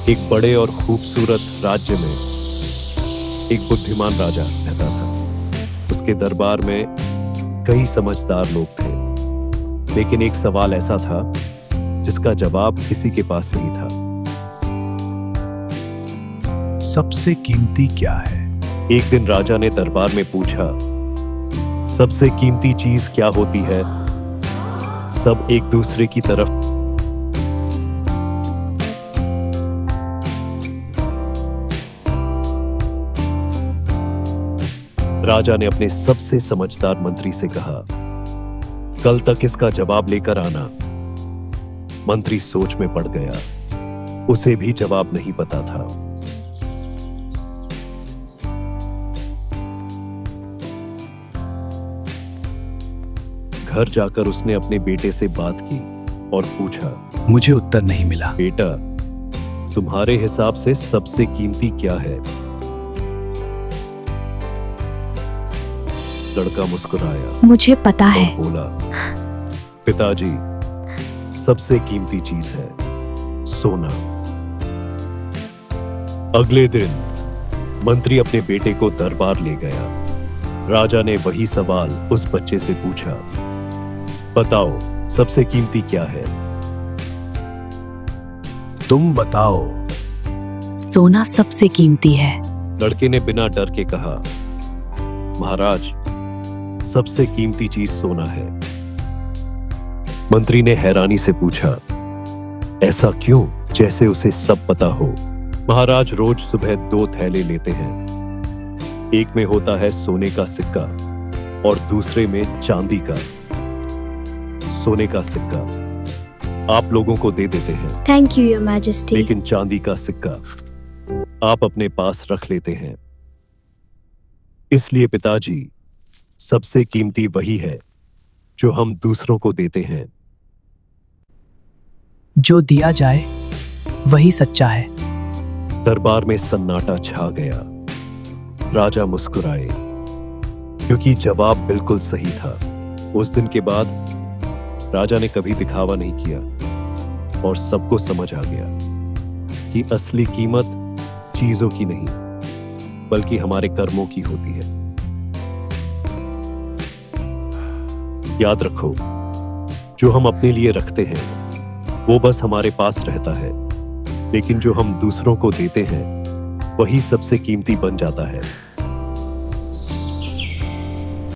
एक बड़े और खूबसूरत राज्य में एक बुद्धिमान राजा रहता था। उसके दरबार में कई समझदार लोग थे, लेकिन एक सवाल ऐसा था जिसका जवाब किसी के पास नहीं था। सबसे कीमती क्या है? एक दिन राजा ने दरबार में पूछा, सबसे कीमती चीज क्या होती है? सब एक दूसरे की तरफ राजा ने अपने सबसे समझदार मंत्री से कहा, कल तक इसका जवाब लेकर आना। मंत्री सोच में पड़ गया, उसे भी जवाब नहीं पता था। घर जाकर उसने अपने बेटे से बात की और पूछा, मुझे उत्तर नहीं मिला। बेटा, तुम्हारे हिसाब से सबसे कीमती क्या है? लड़का मुस्कुराया, मुझे पता है। और बोला, पिताजी, सबसे कीमती चीज है सोना। अगले दिन मंत्री अपने बेटे को दरबार ले गया। राजा ने वही सवाल उस बच्चे से पूछा, बताओ सबसे कीमती क्या है? तुम बताओ। सोना सबसे कीमती है। लड़के ने बिना डर के कहा, महाराज, सबसे कीमती चीज सोना है। मंत्री ने हैरानी से पूछा, ऐसा क्यों, जैसे उसे सब पता हो? महाराज रोज सुबह 2 थैले लेते हैं। एक में होता है सोने का सिक्का और दूसरे में चांदी का। सोने का सिक्का आप लोगों को दे देते हैं, थैंक यू योर मैजेस्टी। लेकिन चांदी का सिक्का आप अपने पास रख लेते हैं। इसलिए पिताजी, सबसे कीमती वही है जो हम दूसरों को देते हैं। जो दिया जाए वही सच्चा है। दरबार में सन्नाटा छा गया। राजा मुस्कुराए, क्योंकि जवाब बिल्कुल सही था। उस दिन के बाद राजा ने कभी दिखावा नहीं किया और सबको समझ आ गया कि असली कीमत चीजों की नहीं, बल्कि हमारे कर्मों की होती है। याद रखो, जो हम अपने लिए रखते हैं वो बस हमारे पास रहता है, लेकिन जो हम दूसरों को देते हैं वही सबसे कीमती बन जाता है।